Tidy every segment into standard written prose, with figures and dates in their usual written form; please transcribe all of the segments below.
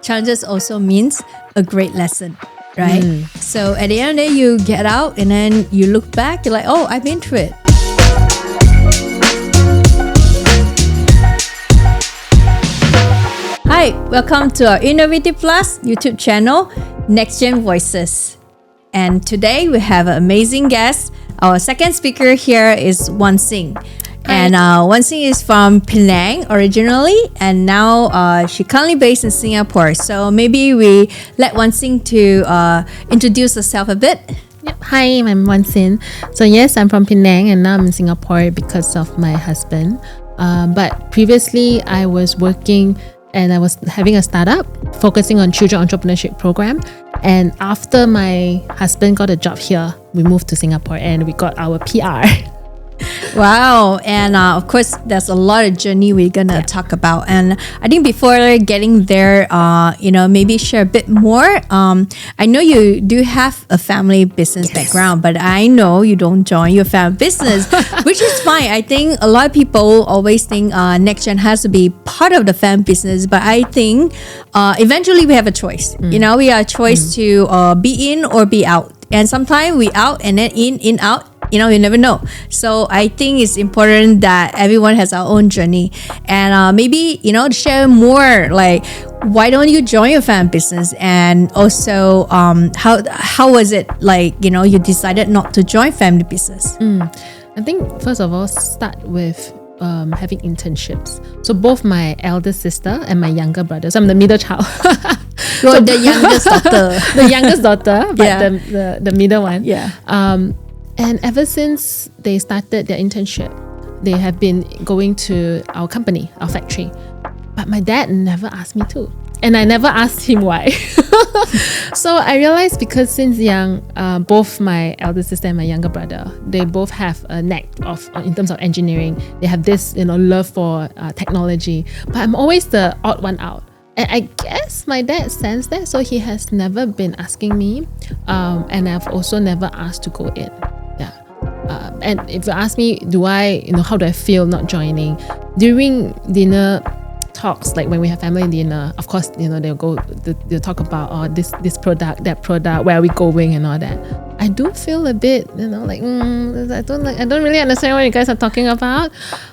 challenges also means a great lesson, right? So at the end of the day, you get out and then you look back, you're like, oh, I've been through it. Hi, welcome to our Innovative Plus YouTube channel, NextGen Voices. And today we have an amazing guest. Our second speaker here is Wuan Xin. And Wuan Xin is from Penang originally, and now she's currently based in Singapore. So maybe we let Wuan Xin to introduce herself a bit. Yep. Hi, I'm Wuan Xin. So yes, I'm from Penang and now I'm in Singapore because of my husband. But previously I was working and I was having a startup focusing on children entrepreneurship program. And after my husband got a job here, we moved to Singapore and we got our PR. Wow. And of course, there's a lot of journey we're going to talk about. And I think before getting there, maybe share a bit more. I know you do have a family business background, but I know you don't join your family business, which is fine. I think a lot of people always think NextGen has to be part of the family business, but I think eventually we have a choice. We have a choice to be in or be out. And sometimes we out and then in, out. You never know. So I think it's important that everyone has our own journey. And maybe, share more, like, why don't you join your family business? And also, how was it like, you decided not to join family business? I think, first of all, start with having internships. So both my elder sister and my younger brother, so I'm the middle child. You're the youngest daughter. The youngest daughter, but the middle one. Yeah. And ever since they started their internship, they have been going to our company, our factory. But my dad never asked me to. And I never asked him why. So I realized because since young, both my elder sister and my younger brother, they both have a knack in terms of engineering. They have this, love for technology. But I'm always the odd one out. And I guess my dad sensed that, so he has never been asking me. And I've also never asked to go in. And if you ask me, how do I feel not joining? During dinner talks, like when we have family dinner, of course, they'll talk about this product, that product, where are we going and all that. I do feel a bit, I don't really understand what you guys are talking about.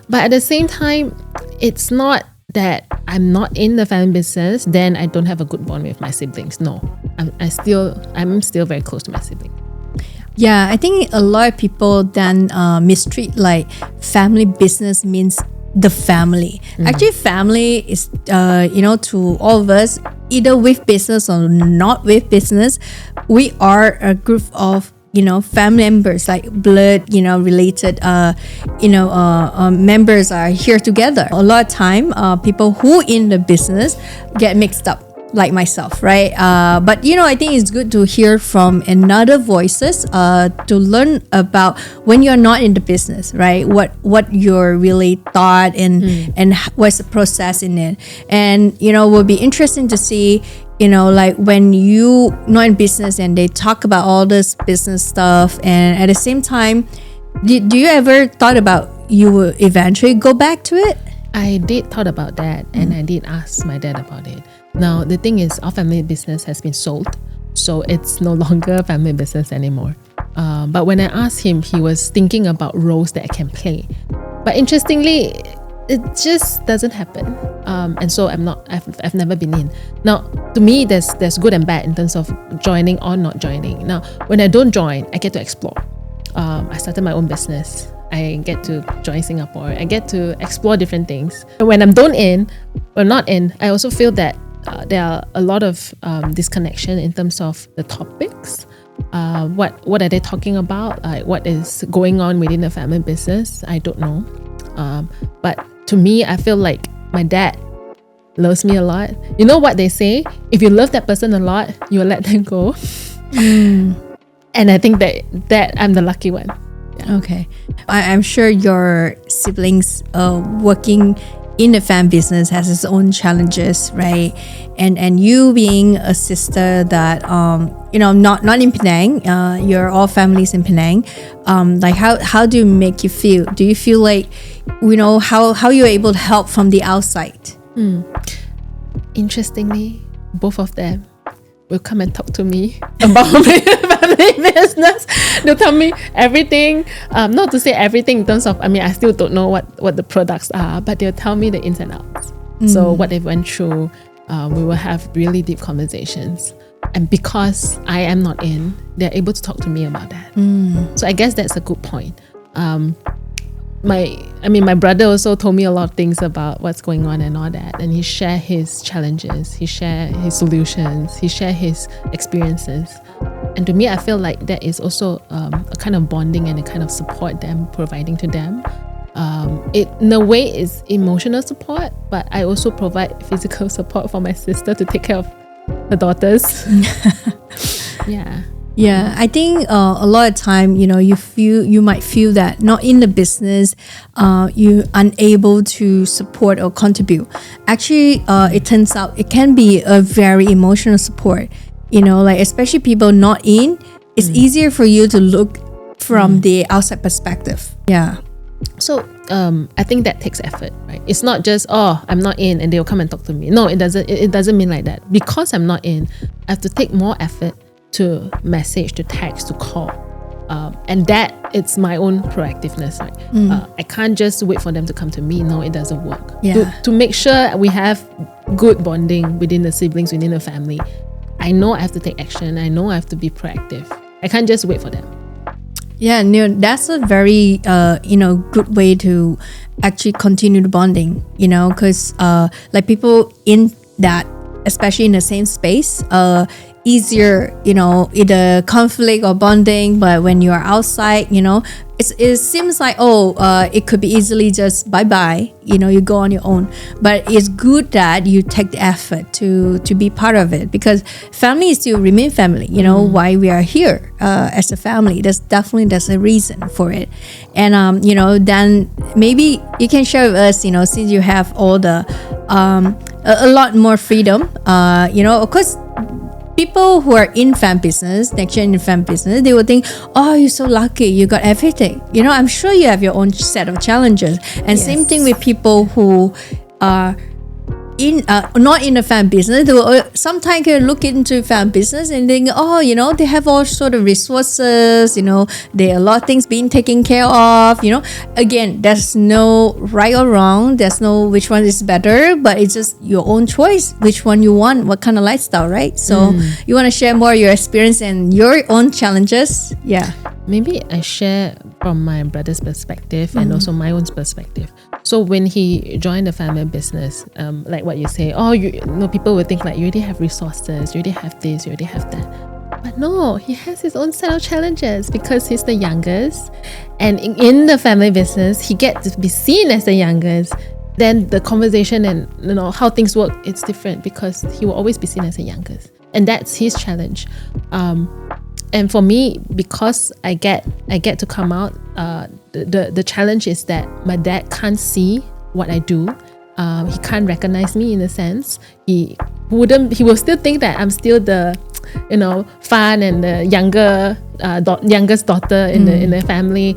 But at the same time, it's not that I'm not in the family business, then I don't have a good bond with my siblings. No, I'm still very close to my siblings. Yeah, I think a lot of people then mistreat like family business means the family. Actually, family is, to all of us, either with business or not with business, we are a group of family members, like blood, related, members are here together. A lot of time, people who in the business get mixed up, like myself, right? But I think it's good to hear from another voices, to learn about when you're not in the business, right? What you're really thought and what's the process in it, and will be interesting to see. Like when you not in business and they talk about all this business stuff, and at the same time, do you ever thought about you will eventually go back to it? I did thought about that, and I did ask my dad about it. Now, the thing is, our family business has been sold, so it's no longer a family business anymore. But when I asked him, he was thinking about roles that I can play. But interestingly, it just doesn't happen. And so I've never been in. Now, to me, there's good and bad in terms of joining or not joining. Now, when I don't join, I get to explore. I started my own business. I get to join Singapore. I get to explore different things. And when I'm not in, I also feel that there are a lot of disconnection in terms of the topics. What are they talking about? What is going on within the family business? I don't know. But to me, I feel like my dad loves me a lot. You know what they say? If you love that person a lot, you will let them go. And I think that I'm the lucky one. Yeah. Okay. I'm sure your siblings working in the fan business has its own challenges, right? And you being a sister that not in Penang, you're all families in Penang. Like how do it make you feel? Do you feel like how you're able to help from the outside? Interestingly, both of them will come and talk to me about my family business. They'll tell me everything, not to say everything in terms of, I still don't know what the products are, but they'll tell me the ins and outs. So what they went through, we will have really deep conversations. And because I am not in, they're able to talk to me about that. So I guess that's a good point. My brother also told me a lot of things about what's going on and all that, and he shared his challenges, he shared his solutions, he shared his experiences. And to me, I feel like that is also a kind of bonding and a kind of support that I'm providing to them. It in a way is emotional support, but I also provide physical support for my sister to take care of her daughters. Yeah, I think a lot of time, you might feel that not in the business, you're unable to support or contribute. Actually, it turns out it can be a very emotional support. Like especially people not in, it's easier for you to look from the outside perspective. Yeah. So I think that takes effort, right? It's not just, I'm not in and they'll come and talk to me. No, it doesn't mean like that. Because I'm not in, I have to take more effort to message, to text, to call. And that it's my own proactiveness. Right? I can't just wait for them to come to me. No, it doesn't work. Yeah. To make sure we have good bonding within the siblings, within the family, I know I have to take action. I know I have to be proactive. I can't just wait for them. Yeah, that's a very good way to actually continue the bonding. Because like people in that, especially in the same space, easier, either conflict or bonding. But when you are outside, it seems like it could be easily just bye-bye, you go on your own. But it's good that you take the effort to be part of it, because family still remain family. Why we are here as a family, there's a reason for it. And then maybe you can share with us, since you have all the a lot more freedom, of course. People who are in fan business, NextGen in fan business, they will think, you're so lucky, you got everything. I'm sure you have your own set of challenges. And same thing with people who are not in a fan business. They will sometimes can look into fan business and think, they have all sort of resources, there are a lot of things being taken care of, Again, there's no right or wrong. There's no which one is better, but it's just your own choice, which one you want, what kind of lifestyle, right? So you want to share more your experience and your own challenges? Yeah. Maybe I share from my brother's perspective and also my own perspective. So when he joined the family business, like what you say, people would think like you already have resources, you already have this, you already have that. But no, he has his own set of challenges because he's the youngest. And in the family business, he gets to be seen as the youngest. Then the conversation and how things work, it's different because he will always be seen as the youngest. And that's his challenge. And for me, because I get to come out, the challenge is that my dad can't see what I do. He can't recognize me in a sense. He will still think that I'm still the, fun and the youngest daughter in the family.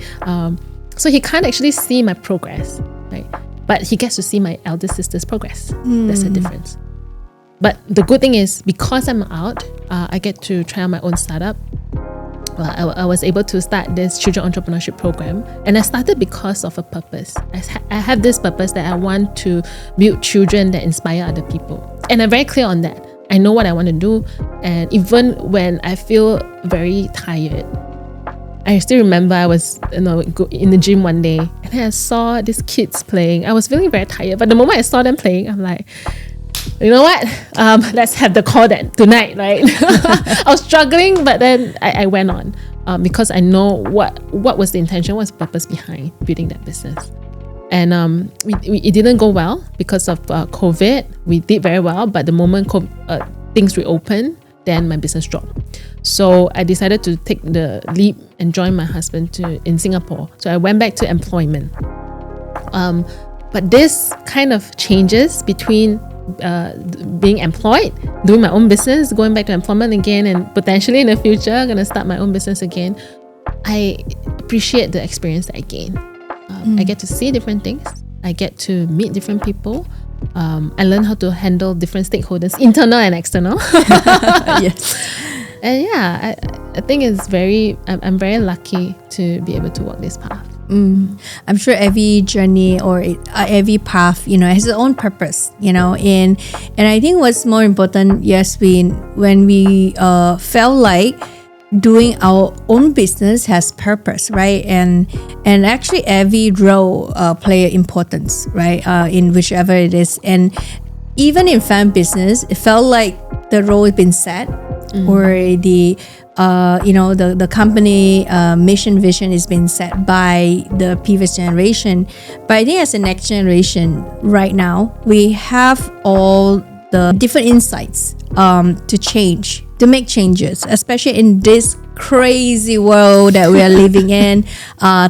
So he can't actually see my progress, right? But he gets to see my elder sister's progress. That's the difference. But the good thing is, because I'm out, I get to try out my own startup. I was able to start this children entrepreneurship program, and I started because of a purpose. I have this purpose that I want to build children that inspire other people, and I'm very clear on that. I know what I want to do, and even when I feel very tired, I still remember I was in the gym one day, and I saw these kids playing. I was feeling very tired, but the moment I saw them playing, I'm like, you know what? Let's have the call tonight, right? I was struggling, but then I went on because I know what was the intention, what's the purpose behind building that business. And it didn't go well because of COVID. We did very well, but the moment things reopened, then my business dropped. So I decided to take the leap and join my husband in Singapore. So I went back to employment. But this kind of changes between being employed, doing my own business, going back to employment again, and potentially in the future going to start my own business again. I appreciate the experience that I gain. I get to see different things. I get to meet different people. I learned how to handle different stakeholders, internal and external. Yes. And yeah, I think I'm very lucky to be able to walk this path. I'm sure every journey or every path, has its own purpose, and I think what's more important, yes, when we felt like doing our own business has purpose, right? And actually every role play importance, right? In whichever it is. And even in fan business, it felt like the role has been set, or the the company mission vision has been set by the previous generation. But I think as the next generation right now, we have all the different insights to make changes, especially in this crazy world that we are living in.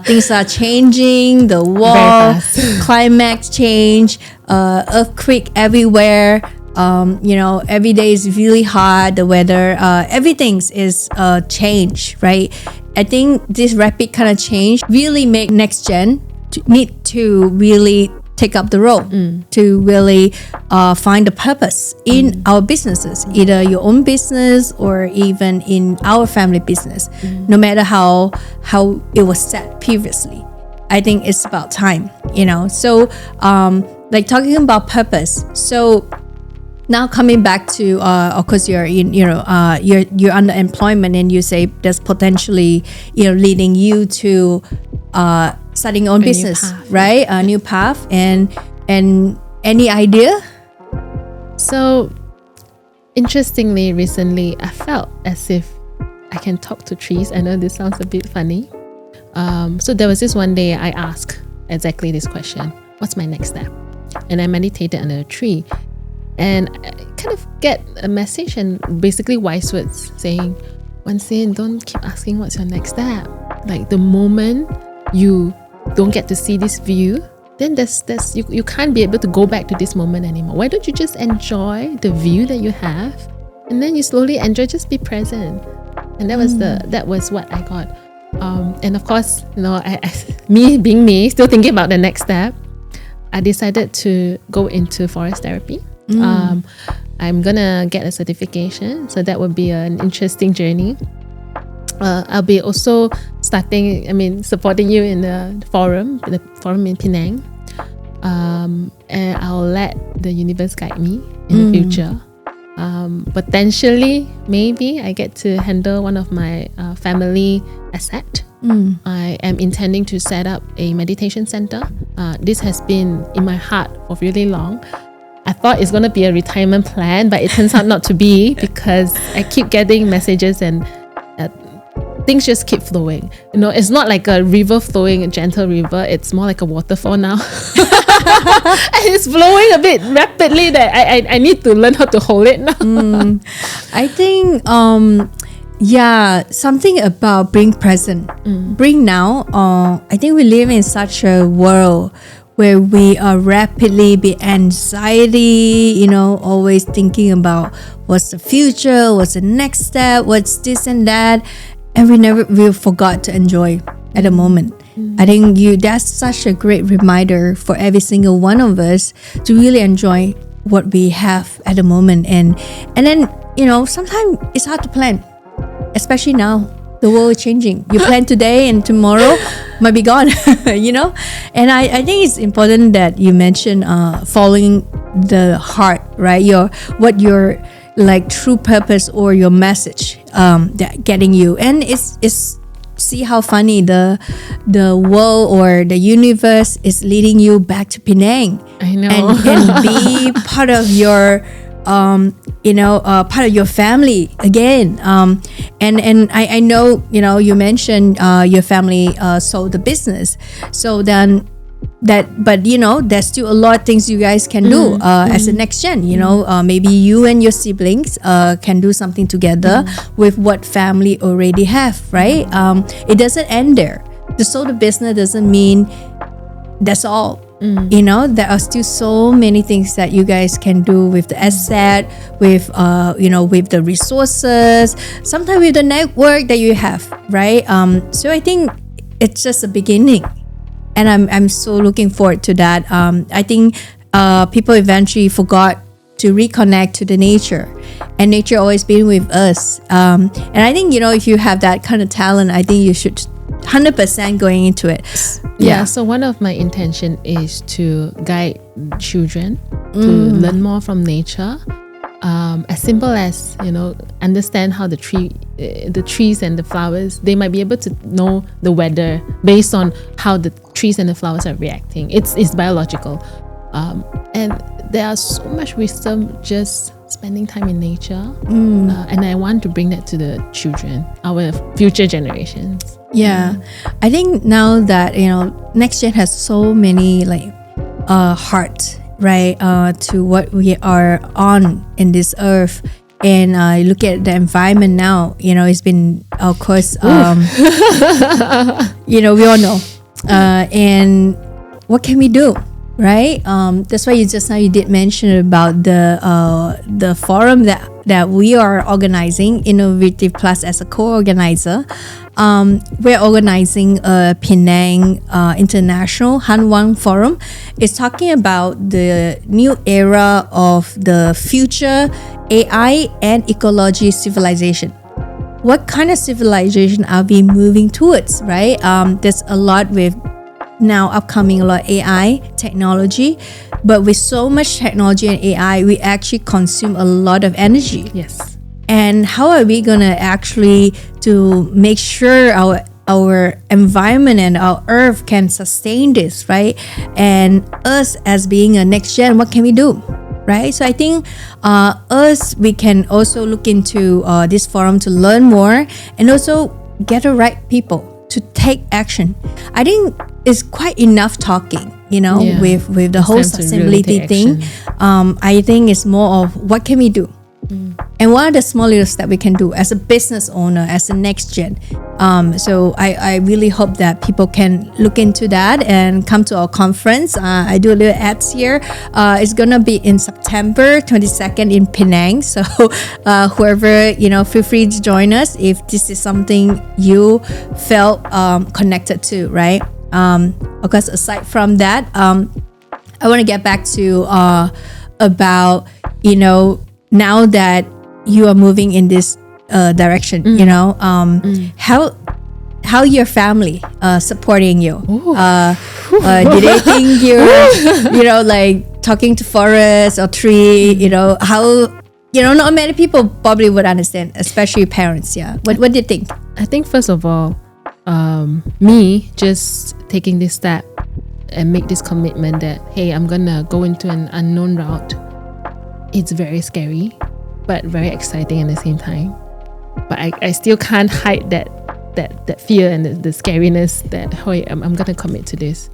Things are changing, the war, climate change, earthquake everywhere. Every day is really hard, the weather, everything is change, right? I think this rapid kind of change really make NextGen need to really take up the role to really find the purpose in our businesses, either your own business or even in our family business, no matter how it was set previously. I think it's about time, So, like talking about purpose. So now coming back to, of course, you're under employment, and you say there's potentially, leading you to starting your own business, path, right? A new path, and any idea? So, interestingly, recently, I felt as if I can talk to trees. I know this sounds a bit funny. So there was this one day I asked exactly this question: what's my next step? And I meditated under a tree, and I kind of get a message and basically wise words saying, Wuan Xin, don't keep asking what's your next step. Like the moment you don't get to see this view, then you can't be able to go back to this moment anymore. Why don't you just enjoy the view that you have, and then you slowly enjoy, just be present. And that was what I got. And of course, me being me, still thinking about the next step, I decided to go into forest therapy. I'm gonna get a certification, so that would be an interesting journey. I'll be also supporting you in the forum in Penang. And I'll let the universe guide me in the future. Potentially, maybe I get to handle one of my family asset. I am intending to set up a meditation center. This has been in my heart for really long. I thought it's going to be a retirement plan, but it turns out not to be, because I keep getting messages and things just keep flowing. It's not like a river flowing, a gentle river. It's more like a waterfall now. And it's flowing a bit rapidly that I need to learn how to hold it now. I think, something about being present. Being now. I think we live in such a world where we are rapidly be anxiety, always thinking about what's the future, what's the next step, what's this and that. And we forgot to enjoy at the moment. I think that's such a great reminder for every single one of us to really enjoy what we have at the moment. And then, sometimes it's hard to plan, especially now. The world is changing. You plan today and tomorrow might be gone, And I think it's important that you mention following the heart, right? What your like true purpose or your message that getting you. And it's see how funny the world or the universe is leading you back to Penang. I know. And be part of your part of your family again. And I know, you mentioned your family sold the business. So then but there's still a lot of things you guys can do as a next gen. Maybe you and your siblings can do something together with what family already have, right? It doesn't end there. To sold the business doesn't mean that's all. There are still so many things that you guys can do with the asset, with with the resources, sometimes with the network that you have, right? So I think it's just a beginning, and I'm so looking forward to that. I think people eventually forgot to reconnect to the nature, and nature always been with us. And I think, if you have that kind of talent, I think you should 100% going into it. Yeah, so one of my intention is to guide children to learn more from nature. As simple as, understand how the trees and the flowers, they might be able to know the weather based on how the trees and the flowers are reacting. It's biological. And there are so much wisdom just spending time in nature. And I want to bring that to the children, our future generations. Yeah. I think now that, NextGen has so many heart, right, to what we are on in this earth. And look at the environment now, it's been, of course, we all know. And what can we do? Right, that's why you did mention about the forum that we are organizing, Innovative Plus, as a co-organizer. We're organizing a Penang International Hanwang Forum. It's talking about the new era of the future AI and ecology civilization. What kind of civilization are we moving towards, right? There's a lot with now upcoming, a lot of AI technology, but with so much technology and AI, we actually consume a lot of energy. Yes. And how are we gonna actually to make sure our environment and our earth can sustain this, right? And us as being a next gen, what can we do, right? So I think we can also look into this forum to learn more and also get the right people to take action. I think it's quite enough talking, with the whole sustainability thing. I think it's more of what can we do? And what are the small little steps we can do as a business owner, as a next gen? So I really hope that people can look into that and come to our conference. I do a little ads here. It's gonna be in September 22nd in Penang. So whoever, feel free to join us if this is something you felt connected to, right? Of course, aside from that, I want to get back to about, now that you are moving in this direction, how your family supporting you? Did they think you're, like talking to forest or tree? How not many people probably would understand, especially parents. Yeah, what do you think? I think first of all, me just taking this step and make this commitment that, hey, I'm gonna go into an unknown route. It's very scary, but very exciting at the same time. But I still can't hide that fear and the scariness that, hey, I'm gonna commit to this.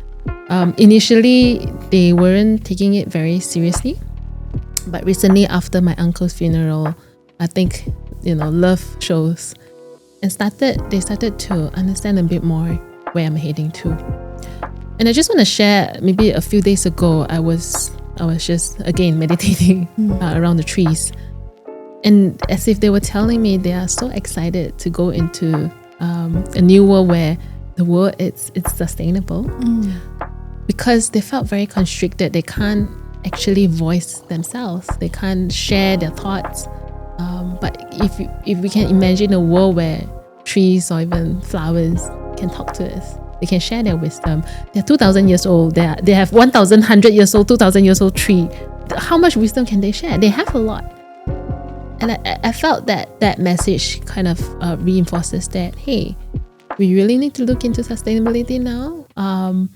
Initially, they weren't taking it very seriously, but recently after my uncle's funeral, I think love shows, and they started to understand a bit more where I'm heading to. And I just want to share, maybe a few days ago, I was just again meditating around the trees, and as if they were telling me they are so excited to go into a new world where the world it's sustainable, because they felt very constricted. They can't actually voice themselves. They can't share their thoughts. But if we can imagine a world where trees or even flowers can talk to us, they can share their wisdom. They're 2,000 years old. They have 1,100 years old, 2,000 years old tree. How much wisdom can they share? They have a lot. And I felt that message kind of reinforces that, hey, we really need to look into sustainability now. And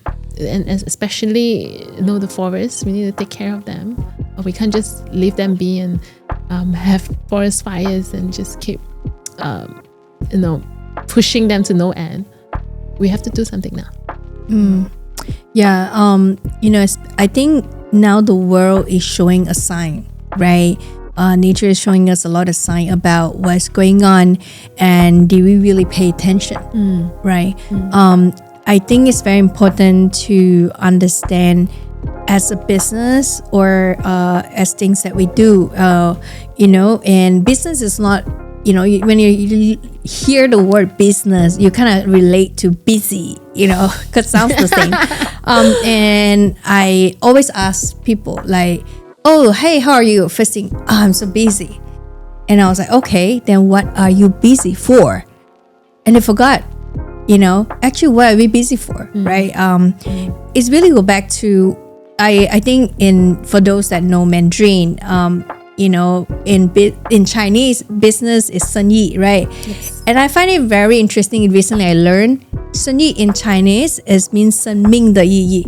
especially, the forests, we need to take care of them. We can't just leave them be and have forest fires and just keep, pushing them to no end. We have to do something now. Yeah, I think now the world is showing a sign, right? Nature is showing us a lot of sign about what's going on, and do we really pay attention, right? I think it's very important to understand as a business or as things that we do, and business is not, when you hear the word business, you kind of relate to busy, because it sounds the same. And I always ask people like, oh, hey, how are you? First thing, oh, I'm so busy. And I was like, okay, then what are you busy for? And they forgot, actually what are we busy for, right? It's really go back to, I think for those that know Mandarin, in Chinese, business is 生意, right? Yes. And I find it very interesting. Recently I learned 生意 in Chinese means 生命的意义.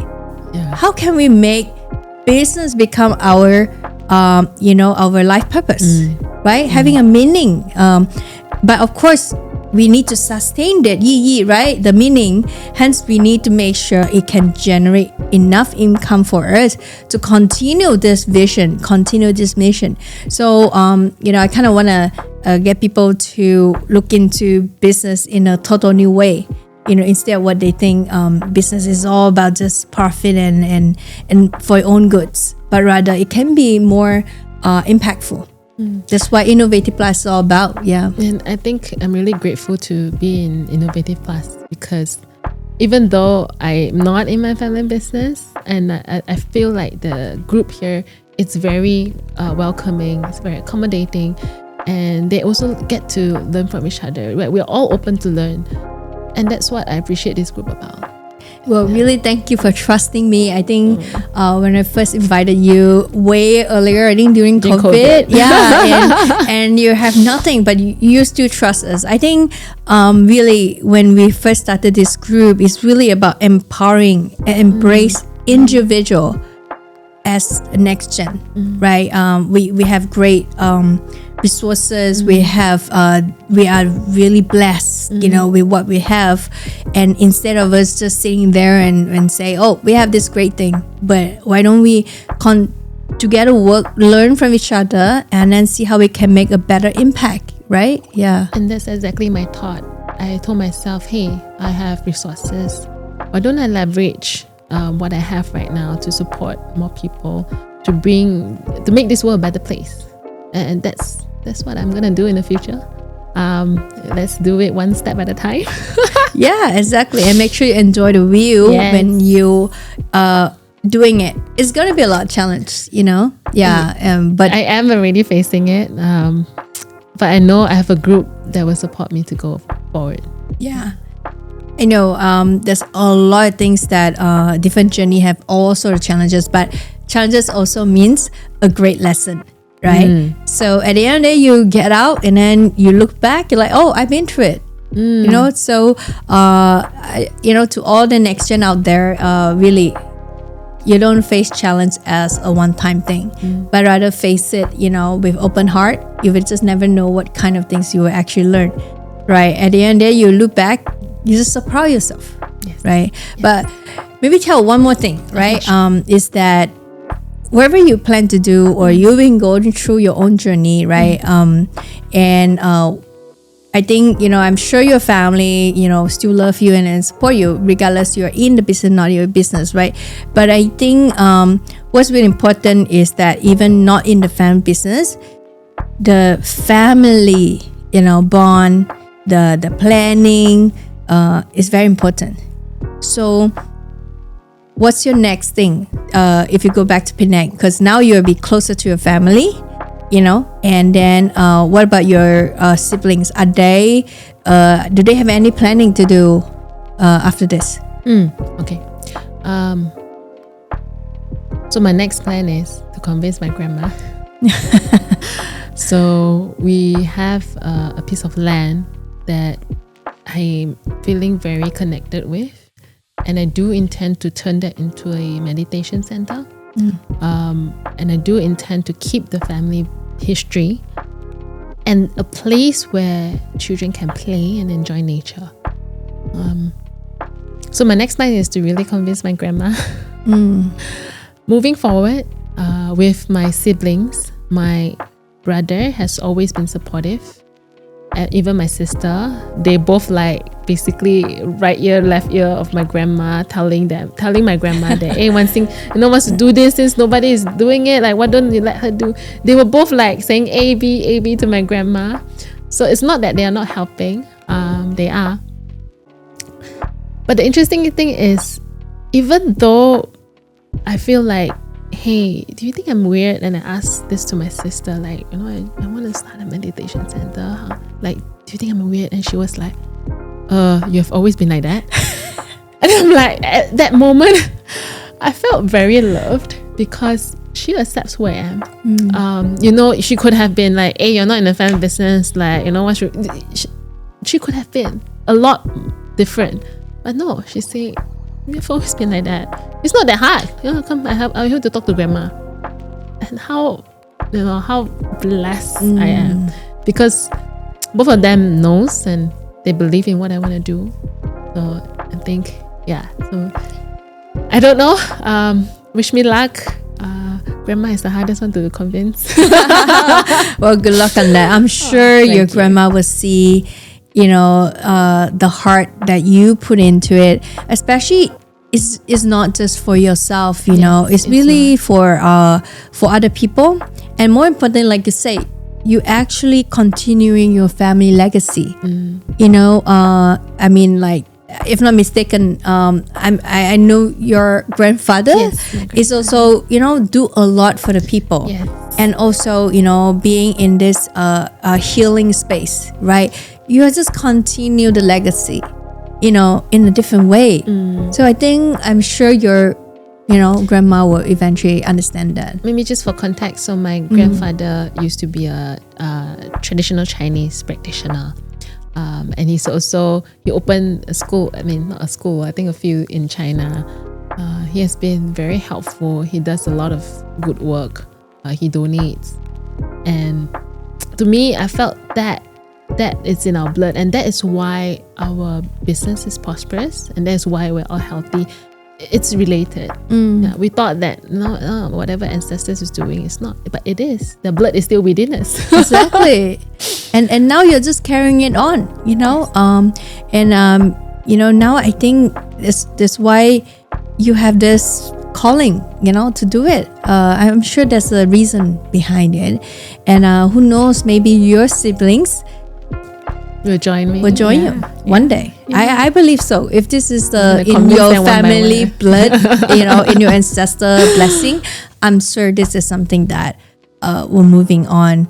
Yeah. How can we make business become our our life purpose, right? Having a meaning. But of course, we need to sustain that 意义, right? The meaning. Hence, we need to make sure it can generate enough income for us to continue this vision, continue this mission. So, I kind of want to get people to look into business in a total new way. Instead of what they think business is all about just profit and for your own goods, but rather it can be more impactful. That's what Innovative Plus is all about. Yeah. And I think I'm really grateful to be in Innovative Plus because even though I'm not in my family business, and I feel like the group here, it's very welcoming, it's very accommodating, and they also get to learn from each other. Right? We're all open to learn. And that's what I appreciate this group about. Well, really thank you for trusting me. I think when I first invited you way earlier, I think during COVID. Yeah, and you have nothing, but you still trust us. I think really when we first started this group, it's really about empowering and embrace individual as a next gen, right? We have great resources. We are really blessed, with what we have. And instead of us just sitting there and say, oh, we have this great thing, but why don't we together work, learn from each other, and then see how we can make a better impact, right? Yeah. And that's exactly my thought. I told myself, hey, I have resources. Why don't I leverage what I have right now to support more people, to make this world a better place? And that's what I'm gonna do in the future. Let's do it one step at a time. Yeah, exactly. And make sure you enjoy the view when you doing it. It's gonna be a lot of challenge, Yeah. But I am already facing it. But I know I have a group that will support me to go forward. Yeah. I know there's a lot of things that different journey have all sort of challenges, but challenges also means a great lesson, right? So at the end of the day, you get out and then you look back, you're like, oh, I've been through it. So to all the next gen out there, really, you don't face challenge as a one-time thing, but rather face it, with open heart. You will just never know what kind of things you will actually learn, right? At the end of the day, you look back, you just surprise yourself, right? Yes. But maybe tell one more thing, right? Is that whatever you plan to do or you've been going through your own journey, right? And I think, I'm sure your family, still love you and support you regardless you're in the business, not your business, right? But I think what's really important is that even not in the family business, the family, bond, the planning, is very important. So what's your next thing if you go back to Penang? Because now you'll be closer to your family, and then what about your siblings? Are they do they have any planning to do after this? Okay. So my next plan is to convince my grandma. So we have a piece of land that I'm feeling very connected with, and I do intend to turn that into a meditation center. And I do intend to keep the family history and a place where children can play and enjoy nature. So my next plan is to really convince my grandma. Moving forward, with my siblings, my brother has always been supportive. And even my sister, they both basically right ear, left ear of my grandma, telling my grandma that, hey, Wuan Xin, wants to do this since nobody is doing it. Why don't you let her do? They were both saying A, B to my grandma. So it's not that they are not helping. They are. But the interesting thing is, even though I feel like, hey, do you think I'm weird? And I asked this to my sister, like, you know, I want to start a meditation center. Huh? Like, do you think I'm weird? And she was like, you've always been like that. And I'm like, at that moment, I felt very loved because she accepts who I am. You know, she could have been like, hey, you're not in the family business. Like, you know what? She could have been a lot different. But no, she said, you've always been like that. It's not that hard. You know, come, I'm here to talk to grandma. And how blessed I am. Because both of them knows and they believe in what I want to do. So I think, yeah. So I don't know. Wish me luck. Grandma is the hardest one to convince. Well, good luck on that. I'm sure your grandma will see, you know, the heart that you put into it, especially is not just for yourself, you know, it's really for other people. And more importantly, like you say, you actually continuing your family legacy. You know, I mean, like, if not mistaken, I know your grandfather is also, you know, do a lot for the people. And also, you know, being in this healing space, right? You just continue the legacy, you know, in a different way. So I'm sure your, you know, grandma will eventually understand that. Maybe just for context, so my grandfather used to be a traditional Chinese practitioner. And he opened a school, I mean, not a school, I think a few in China. He has been very helpful. He does a lot of good work. He donates. And to me, I felt that is in our blood. And that is why our business is prosperous. And that's why we're all healthy. It's related. Yeah, we thought that whatever ancestors is doing is not, but it is. The blood is still within us. Exactly. And now you're just carrying it on, you know. You know, now I think this why you have this calling, you know, to do it. I'm sure there's a reason behind it. And who knows, maybe your siblings will join me. Will join you one day. I believe so. If this is in your family blood, you know, in your ancestor blessing, I'm sure this is something that we're moving on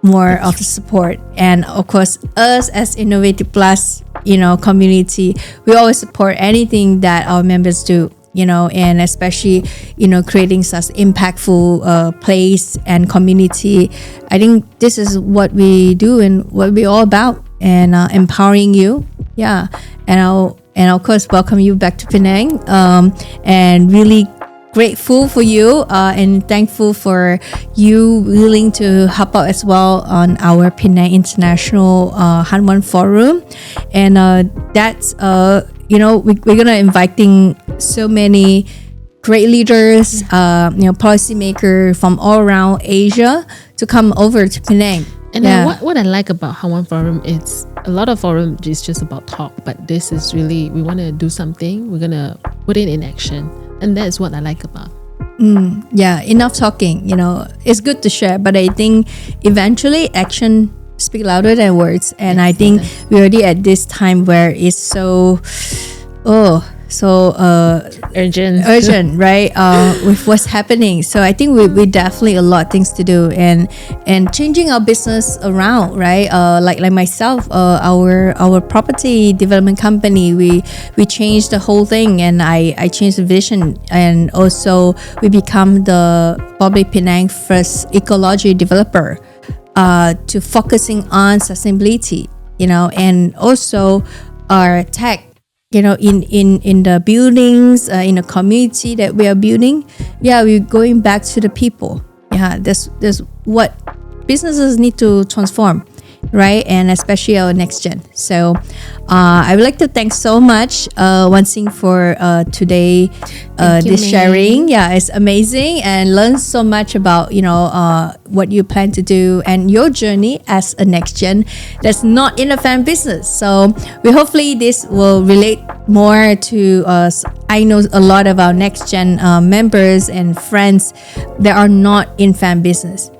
more of the support. And of course, us as Innovative Plus, you know, community, we always support anything that our members do, you know, and especially, you know, creating such impactful place and community. I think this is what we do and what we're all about, and empowering you. Yeah. And of course, welcome you back to Penang, and really grateful for you and thankful for you willing to help out as well on our Penang International Hanwan Forum. And that's you know, we're gonna inviting so many great leaders, you know, policymakers from all around Asia to come over to Penang. And what I like about Hanwan Forum is a lot of forum is just about talk, but this is really, we want to do something, we're gonna put it in action, and that's what I like about. Yeah, enough talking, you know, it's good to share, but I think eventually action speak louder than words. And I think we're already at this time where it's so urgent, right? With what's happening. So I think we definitely a lot of things to do, and changing our business around, right? Like myself, our property development company, we changed the whole thing, and I changed the vision, and also we become the probably Penang first ecology developer to focusing on sustainability, you know, and also our tech, you know, in the buildings, in the community that we are building. Yeah, we're going back to the people. Yeah, that's what businesses need to transform, right? And especially our next gen. So I would like to thank so much Wuan Xin for today this sharing. Yeah, it's amazing, and learn so much about, you know, what you plan to do and your journey as a next gen that's not in a fan business. So we hopefully this will relate more to us. I know a lot of our next gen members and friends that are not in fan business,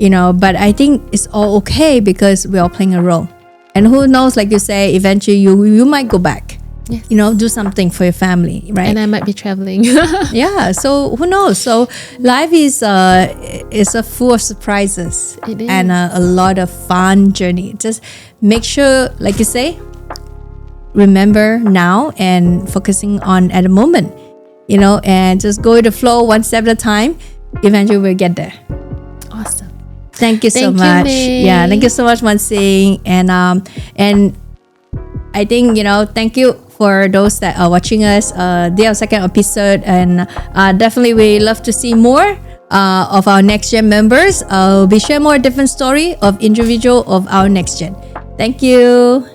you know, but I think it's all okay because we're all playing a role. And who knows, like you say, eventually you might go back, Yes. do something for your family, right? And I might be traveling. Yeah, so who knows? So life is a full of surprises. It is. And a lot of fun journey. Just make sure, like you say, remember now and focusing on at the moment, and just go with the flow one step at a time. Eventually we'll get there. Awesome. Thank you so Thank you, much. May. Yeah, thank you so much, Wuan Xin. And I think, thank you for those that are watching us. Our second episode, and definitely we love to see more of our NextGen members. We share more different story of individual of our NextGen. Thank you.